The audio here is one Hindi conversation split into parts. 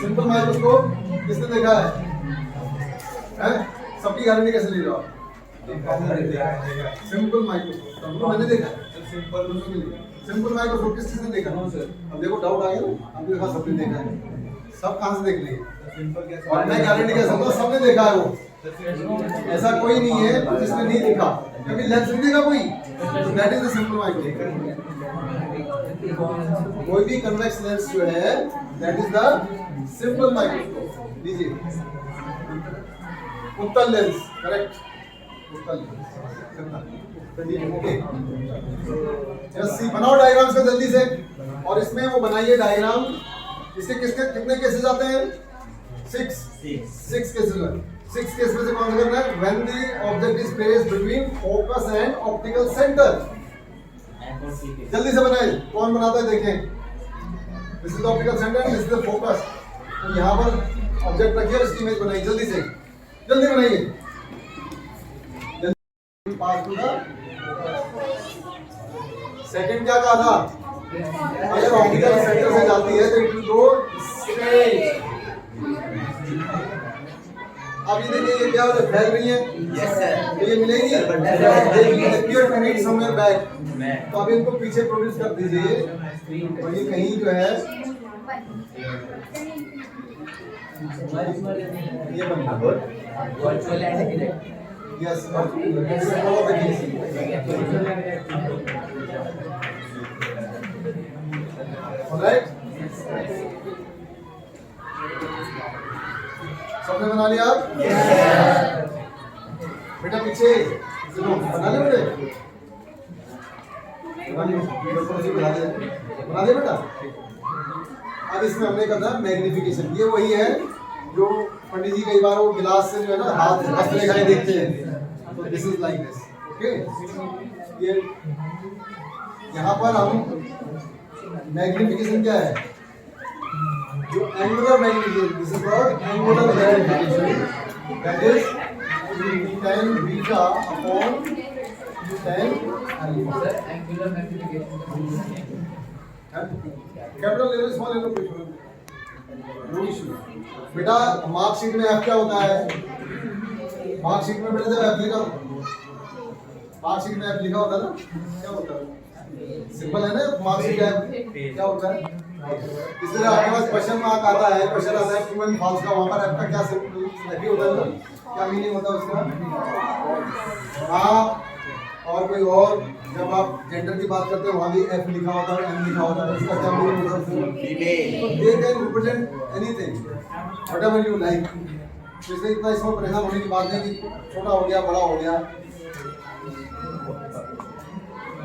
सिंपल माइक्रोस्कोप किसने देखा है? सबकी गारंटी कैसे ले रहे हो आप? सिंपल माइक्रोस्कोप मैंने देखा है। सिंपल माइक्रोस्कोप किसने देखा? अब देखो डाउट आ गया ना, हमने देखा, सबने देखा है। सब कहाँ से देख लिए? और मैं गारंटी कैसे दूंगा? सबने देखा है वो। ऐसा कोई नहीं है जिसने नहीं देखा, क्योंकि लेंस नहीं देखा कोई। That is the simple microscope. कोई भी कन्वेक्स लेंस जो है that is the simple microscope. लीजिए उत्तल लेंस, करेक्ट, उत्तल लेंस। ओके, जस्ट सी, बनाओ डायग्राम्स को जल्दी से। और इसमें वो बनाइए डायग्राम। इसके किसके कितने केसेस आते हैं? 6 केसेस में। 6 केस में से कौन सा करना है? When the object is placed between focus and optical centre. जल्दी से बनाइए। कौन बनाता है देखें। This is the optical centre, this is the focus. तो यहाँ पर ऑब्जेक्ट रखिए और इसकी इमेज बनाइए। जल्दी से, जल्दी बनाइए। पास टू द सेकंड क्या कहा था? अगर ऑप्टिकल सेंटर से जाती है तो इट विल गो स्ट्रेट। अब ये देखिए ये क्या हो रहा है? फैल रही है। Yes sir. तो ये मिलेगी, ये appear to meet somewhere back. तो अब इनको पीछे प्रोड्यूस कर दीजिए और ये कहीं जो है ये बन वर्चुअल एंड यस ऑलराइट। सबने बना लिया आप? बेटा पीछे बना ले बेटे, बना दे बेटा। अब इसमें हमने करना मैग्निफिकेशन। ये वही है जो पंडित जी कई बार वो गिलास से जो है ना हाथ हस्तरेखाएं देखते हैं। तो this is like this. Okay, ये यहाँ पर हम मैग्निफिकेशन क्या है? जो angular magnification, this is called angular magnification, that is tan beta upon tan alpha. Angular magnification capital ले लो, स्मॉल ले लो, नो इशू। बेटा मार्कशीट में एफ क्या होता है? मार्कशीट में बेटा जब एफ लिखा, मार्कशीट में एफ लिखा होता है ना, क्या होता है? सिंपल है ना, मार्कशीट एफ क्या होता है? इसलिए आपके पास क्वेश्चन मार्क आता है, क्वेश्चन आता है ट्रू एंड फॉल्स का, वहां पर एफ का क्या सिंपल एफ ही होता है ना, क्या मीनिंग होता है उसका? हाँ, और कोई और जब आप जेंडर की बात करते हो वहां भी एफ लिखा होता है, एम लिखा होता है, उसका क्या मीनिंग होता है? They can represent anything whatever you like. इसलिए इतना इसमें परेशान होने की बात नहीं कि छोटा हो गया बड़ा हो गया।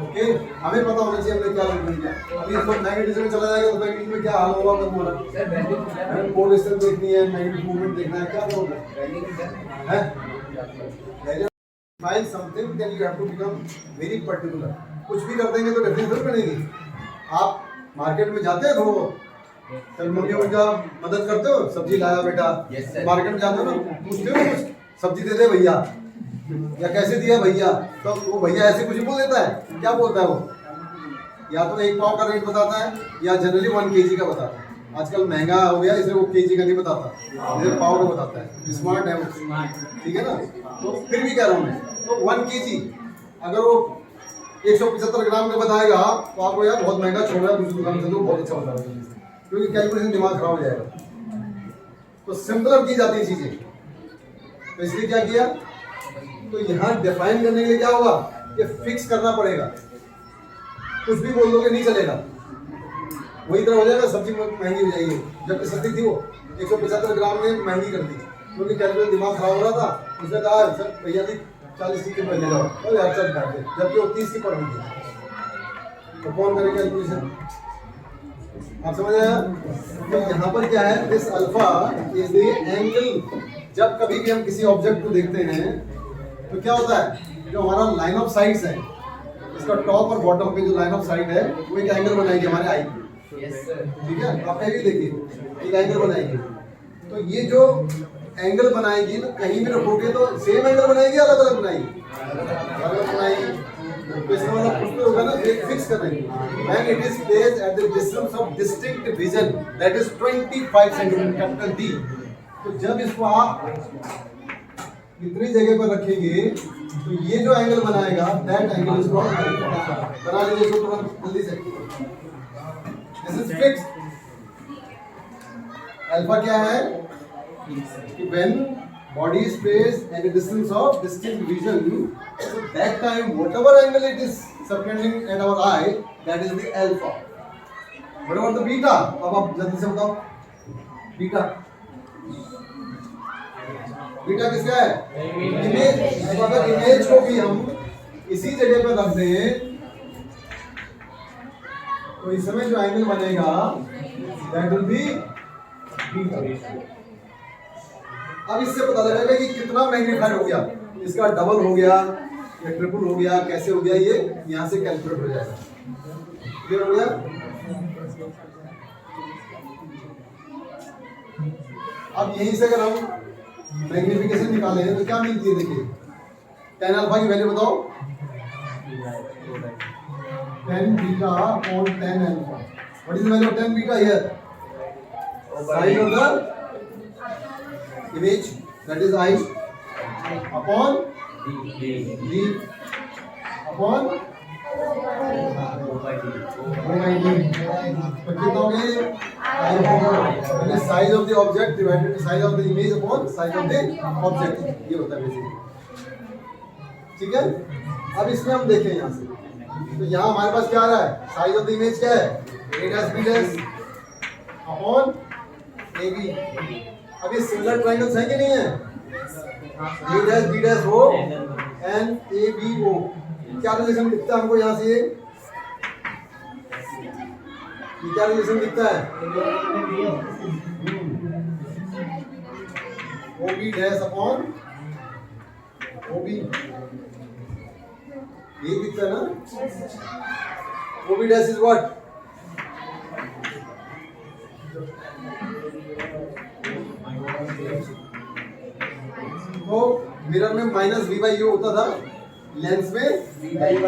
ओके, हमें पता होना चाहिए हमने क्या लिखना है। अभी इसको नेगेटिव में चला जाएगा तो नेगेटिव में क्या हाल होगा? कम होगा सर, हमें पोलेशन देखनी है, नेगेटिव मूवमेंट देखना है, क्या होगा? है file something then you have to become very particular. कुछ भी कर देंगे तो डेफिनेशन बनेगी। आप मार्केट में जाते हो तो सर मम्मी उनका मदद करते हो, सब्जी लाया बेटा, मार्केट में जाते हो ना, पूछते हो कुछ सब्जी दे दे भैया या कैसे दिया भैया, तो वो भैया ऐसे कुछ बोल देता है? क्या बोलता है वो? या तो 1 पाव का रेट बताता है या जनरली 1 kg का बताता है। आजकल महंगा हो गया इसलिए वो केजी का नहीं बताता, इधर पाव का बताता है। स्मार्ट है वो, ठीक है ना? तो फिर भी कह रहा हूँ मैं, तो 1 kg अगर वो 175 ग्राम का बताएगा तो आपको यार बहुत महंगा छोड़ रहा है, दूसरी दुकान से तो बहुत अच्छा बता रहा है, क्योंकि कैलकुलेशन दिमाग खराब हो जाएगा। तो सिंपलर की जाती है चीजें, तो इसलिए क्या किया? तो यहाँ डिफाइन करने के लिए क्या होगा? ये फिक्स करना पड़ेगा। कुछ भी बोल दोगे नहीं चलेगा, वही तरह हो जाएगा, सब्जी महंगी हो जाएगी। जब सस्ती थी वो 175 ग्राम में महंगी कर दी, क्योंकि कैलकुलेशन दिमाग खराब हो रहा था। उसने कहा सर भैया जी 40 की पड़ जाओ, और यार चल काट दे, जबकि वो 30 की पड़ रही थी। तो कौन करे कैलकुलेशन? आप समझ आया? तो यहाँ पर क्या है? This alpha is the angle. जब कभी भी हम किसी ऑब्जेक्ट को देखते हैं तो क्या होता है? जो हमारा लाइन ऑफ साइट्स है, इसका टॉप और बॉटम पे जो लाइन ऑफ साइट है वो एक एंगल बनाएगी हमारे आई की। ठीक है, आप कहीं भी देखिए एक एंगल बनाएगी। तो ये जो एंगल बनाएगी ना, कहीं भी रखोगे तो सेम एंगल बनाएगी, अलग अलग बनाएगी? अलग बनाएगी। तो इसका मतलब कुछ तो होगा ना, एक फिक्स कर रहे हैं। When it is placed at the distance of distinct vision that is 25 centimetre, capital D. तो जब इसको आप इतनी जगह पर रखेंगे तो ये जो एंगल बनाएगा that angle is called alpha. बना लीजिए इसको तुरंत जल्दी से। This is fixed. अल्फा क्या है कि when body is placed at a distance of distinct vision, so that time whatever angle it is subtending at our eye, that is the alpha. What about the beta? अब आप जल्दी से बताओ बीटा। बीटा किसका है? इमेज। अब अगर इमेज को भी हम इसी जगह पर रख दें तो इस समय जो एंगल बनेगा that will be बीटा। अब इससे पता लगेगा कि कितना मैग्नीफाइड हो गया, इसका डबल हो गया या ट्रिपल हो गया, कैसे हो गया, ये यहाँ से कैलकुलेट हो जाएगा। क्लियर हो गया? अब यहीं से अगर हम मैग्निफिकेशन निकालें तो क्या मिलती है? देखिए tan अल्फा की वैल्यू बताओ। tan beta upon tan alpha. What is the value of tan beta here? Sine of the image, that is I upon D upon O by D। तो कितना हो गया? I size of the object divided by size of the image upon size of the object, ये होता है बेसिकली। ठीक है? अब इसमें हम देखें यहाँ से, तो यहाँ हमारे पास क्या आ रहा है? साइज ऑफ द इमेज क्या है? A dash B dash upon AB। अब ये सिमिलर ट्रायंगल्स हैं कि नहीं है? A dash B dash हो and A B O, क्या रिलेशन दिखता है हमको यहाँ से? ये क्या रिलेशन दिखता है? O B dash upon O B, ये दिखता है ना? O B dash is what? तो मिरर में माइनस वी बाई यू होता था, लेंस में वी बाई यू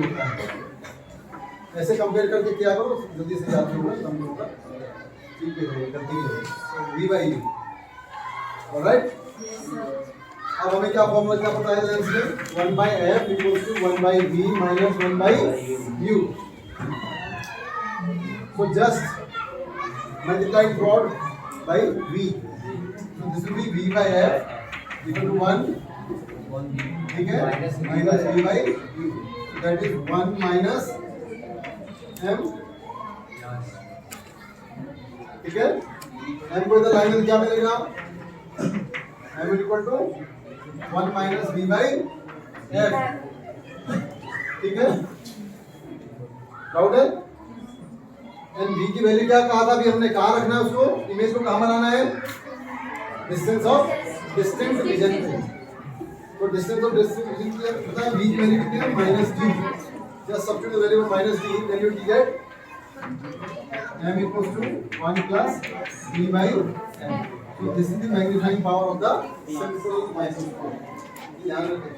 होता है। ऐसे कंपेयर करके क्या करो, जल्दी से याद होगा, कम होगा, ठीक है, करती है वी बाई यू। ऑलराइट, अब हमें क्या फॉर्मूला क्या पता है लेंस में? 1 by F equals to 1 by V minus 1 by U. So just multiply broad by v, so this will be v by f equal to 1, ठीक है, minus v by u, so that is 1 minus m, ठीक है। m को इधर लाइन में क्या मिलेगा? m equal to 1 minus v by f, ठीक है। डाउट है? एंड v की वैल्यू क्या कहा था अभी हमने? कहाँ रखना है उसको? इमेज को कहाँ बनाना है? डिस्टेंस ऑफ डिस्टिंक्ट विजन पे। तो डिस्टेंस ऑफ डिस्टिंक्ट विजन क्या पता है? v की वैल्यू कितनी है? -d। Just substitute the value of -d, then you will get m equals to 1 plus v by m। So this is the magnifying power of the simple microscope। ध्यान रखें।